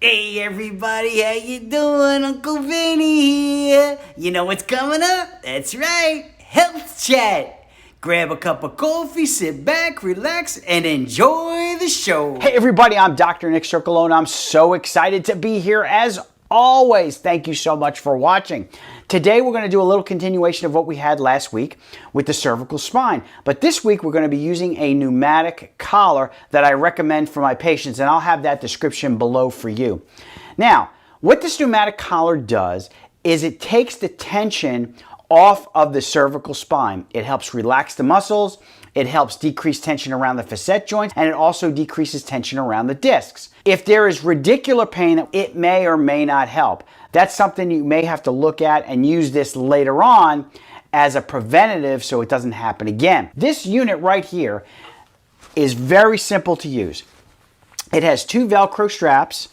Hey everybody, how you doing? Uncle Vinny here. You know what's coming up? That's right, Health Chat. Grab a cup of coffee, sit back, relax, and enjoy the show. Hey everybody, I'm Dr. Nick Circolone. I'm so excited to be here as always. Thank you so much for watching. Today we're going to do a little continuation of what we had last week with the cervical spine. But this week we're going to be using a pneumatic collar that I recommend for my patients, and I'll have that description below for you. Now, what this pneumatic collar does is it takes the tension off of the cervical spine. It helps relax the muscles, it helps decrease tension around the facet joints, and it also decreases tension around the discs. If there is radicular pain, it may or may not help. That's something you may have to look at and use this later on as a preventative so it doesn't happen again. This unit right here is very simple to use. It has two Velcro straps,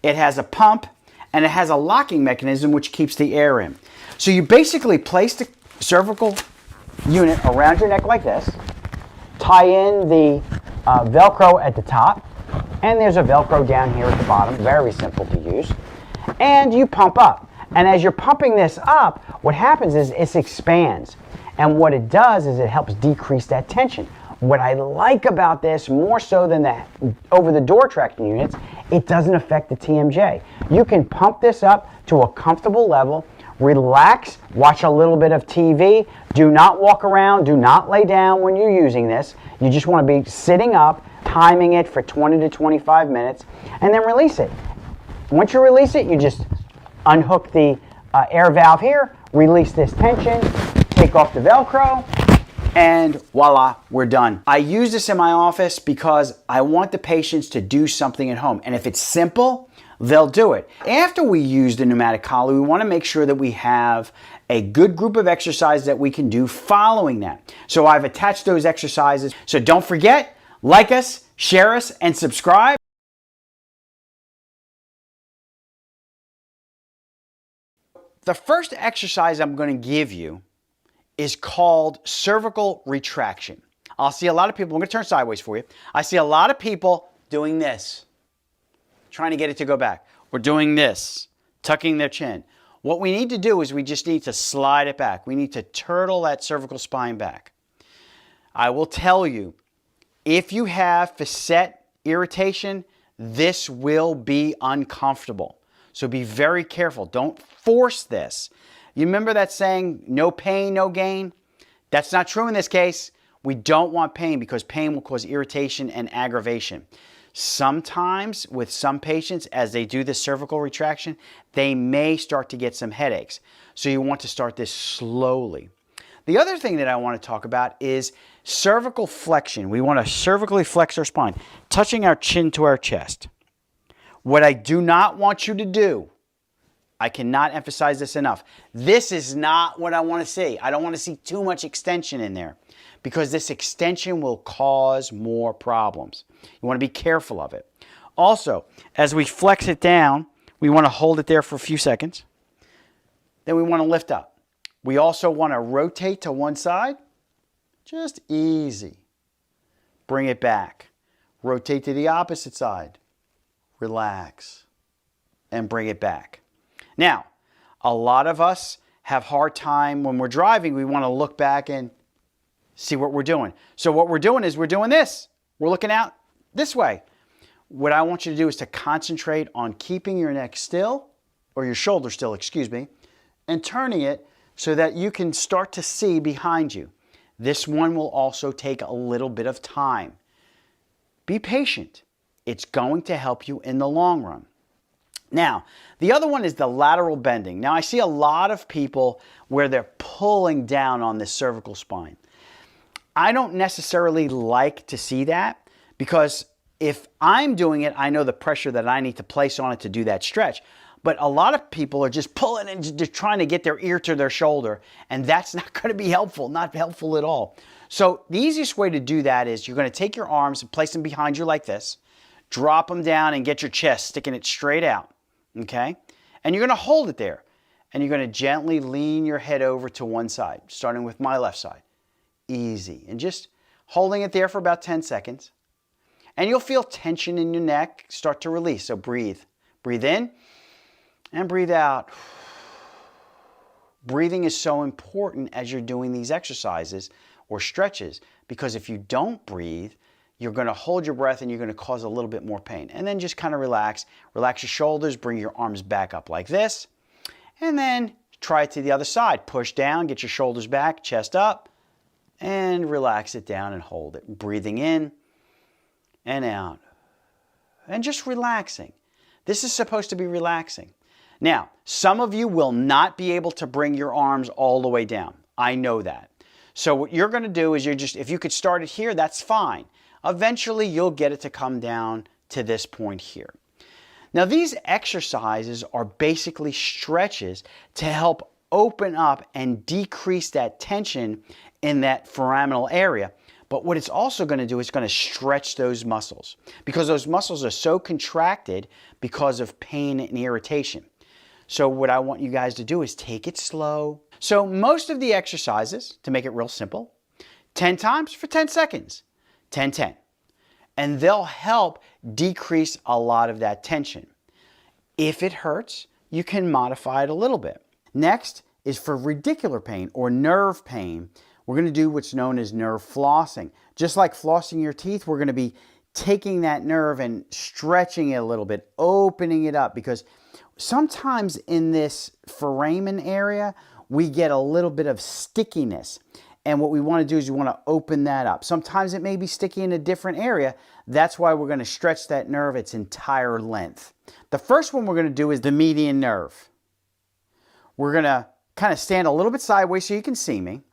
it has a pump, and it has a locking mechanism which keeps the air in. So you basically place the cervical unit around your neck like this, tie in the Velcro at the top, and there's a Velcro down here at the bottom, very simple to use, and you pump up. And as you're pumping this up, what happens is it expands, and what it does is it helps decrease that tension. What I like about this, more so than the over-the-door tracking units, it doesn't affect the TMJ. You can pump this up to a comfortable level, relax, watch a little bit of TV. Do not walk around, do not lay down when you're using this. You just want to be sitting up, timing it for 20 to 25 minutes, and then release it. Once you release it, you just unhook the air valve here, release this tension, take off the Velcro, and voila, we're done. I use this in my office because I want the patients to do something at home. And if it's simple, they'll do it. After we use the pneumatic collar, we want to make sure that we have a good group of exercises that we can do following that. So I've attached those exercises. So don't forget, like us, share us, and subscribe. The first exercise I'm going to give you is called cervical retraction. I'll see a lot of people, I'm going to turn sideways for you. I see a lot of people doing this, trying to get it to go back, or doing this, tucking their chin. What we need to do is we just need to slide it back. We need to turtle that cervical spine back. I will tell you, if you have facet irritation, this will be uncomfortable. So be very careful. Don't force this. You remember that saying, no pain, no gain? That's not true in this case. We don't want pain because pain will cause irritation and aggravation. Sometimes with some patients, as they do this cervical retraction, they may start to get some headaches. So you want to start this slowly. The other thing that I want to talk about is cervical flexion. We want to cervically flex our spine, touching our chin to our chest. What I do not want you to do, I cannot emphasize this enough, this is not what I want to see. I don't want to see too much extension in there because this extension will cause more problems. You want to be careful of it. Also, as we flex it down, we want to hold it there for a few seconds. Then we want to lift up. We also want to rotate to one side, just easy. Bring it back. Rotate to the opposite side. Relax and bring it back. Now, a lot of us have a hard time when we're driving. We want to look back and see what we're doing. So what we're doing is we're doing this. We're looking out this way. What I want you to do is to concentrate on keeping your neck still, or your shoulder still, excuse me, and turning it so that you can start to see behind you. This one will also take a little bit of time. Be patient. It's going to help you in the long run. Now, the other one is the lateral bending. Now, I see a lot of people where they're pulling down on this cervical spine. I don't necessarily like to see that because if I'm doing it, I know the pressure that I need to place on it to do that stretch. But a lot of people are just pulling and just trying to get their ear to their shoulder, and that's not going to be helpful, not helpful at all. So the easiest way to do that is you're going to take your arms and place them behind you like this. Drop them down and get your chest, sticking it straight out, okay? And you're going to hold it there. And you're going to gently lean your head over to one side, starting with my left side. Easy. And just holding it there for about 10 seconds. And you'll feel tension in your neck start to release. So breathe Breathe in and breathe out. Breathing is so important as you're doing these exercises or stretches, because if you don't breathe, you're going to hold your breath and you're going to cause a little bit more pain. And then just kind of relax. Relax your shoulders, bring your arms back up like this. And then try it to the other side. Push down, get your shoulders back, chest up, and relax it down and hold it. Breathing in and out. And just relaxing. This is supposed to be relaxing. Now, some of you will not be able to bring your arms all the way down. I know that. So what you're going to do is if you could start it here, that's fine. Eventually, you'll get it to come down to this point here. Now, these exercises are basically stretches to help open up and decrease that tension in that foraminal area. But what it's also going to do is going to stretch those muscles, because those muscles are so contracted because of pain and irritation. So what I want you guys to do is take it slow. So most of the exercises, to make it real simple, 10 times for 10 seconds, 10, 10. And they'll help decrease a lot of that tension. If it hurts, you can modify it a little bit. Next is for radicular pain or nerve pain. We're going to do what's known as nerve flossing. Just like flossing your teeth, we're going to be taking that nerve and stretching it a little bit, opening it up, because sometimes in this foramen area, we get a little bit of stickiness. And what we want to do is we want to open that up. Sometimes it may be sticky in a different area. That's why we're going to stretch that nerve its entire length. The first one we're going to do is the median nerve. We're going to kind of stand a little bit sideways so you can see me.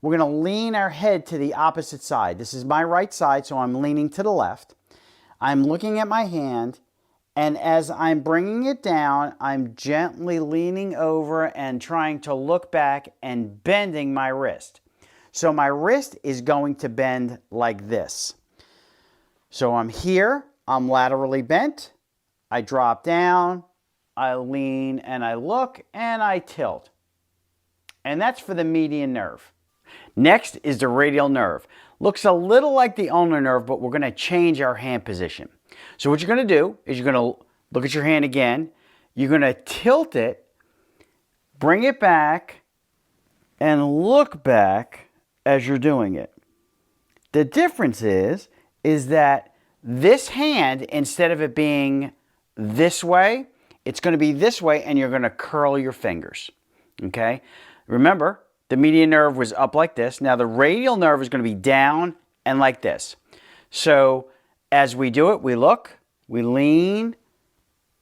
We're going to lean our head to the opposite side. This is my right side, so I'm leaning to the left. I'm looking at my hand, and as I'm bringing it down, I'm gently leaning over and trying to look back and bending my wrist. So my wrist is going to bend like this. So I'm here, I'm laterally bent, I drop down, I lean and I look and I tilt. And that's for the median nerve. Next is the radial nerve. Looks a little like the ulnar nerve, but we're going to change our hand position. So what you're going to do is you're going to look at your hand again. You're going to tilt it, bring it back, and look back as you're doing it. The difference is that this hand, instead of it being this way, it's going to be this way, and you're going to curl your fingers. Okay? Remember, the median nerve was up like this. Now the radial nerve is going to be down and like this. So as we do it, we look, we lean,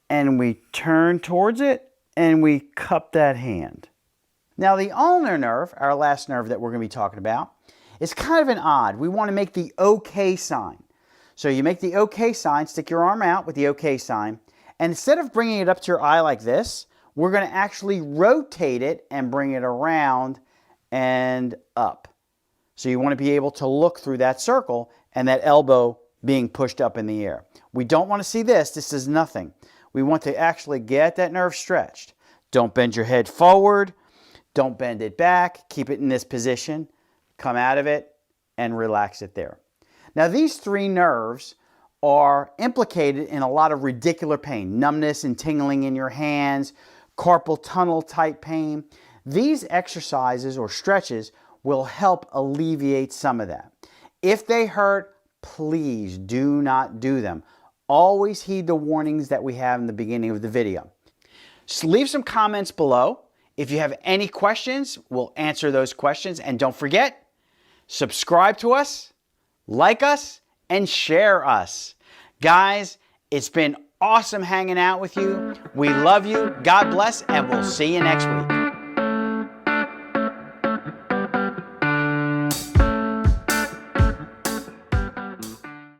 and we turn towards it, and we cup that hand. Now the ulnar nerve, our last nerve that we're going to be talking about, is kind of an odd. We want to make the OK sign. So you make the OK sign, stick your arm out with the OK sign, and instead of bringing it up to your eye like this, we're going to actually rotate it and bring it around and up. So you want to be able to look through that circle and that elbow being pushed up in the air. We don't want to see this. This is nothing. We want to actually get that nerve stretched. Don't bend your head forward. Don't bend it back. Keep it in this position. Come out of it and relax it there. Now these three nerves are implicated in a lot of radicular pain, numbness and tingling in your hands, carpal tunnel type pain. These exercises or stretches will help alleviate some of that. If they hurt, please do not do them. Always heed the warnings that we have in the beginning of the video. So leave some comments below. If you have any questions, we'll answer those questions. And don't forget, subscribe to us, like us, and share us. Guys, it's been awesome hanging out with you. We love you. God bless, and we'll see you next week.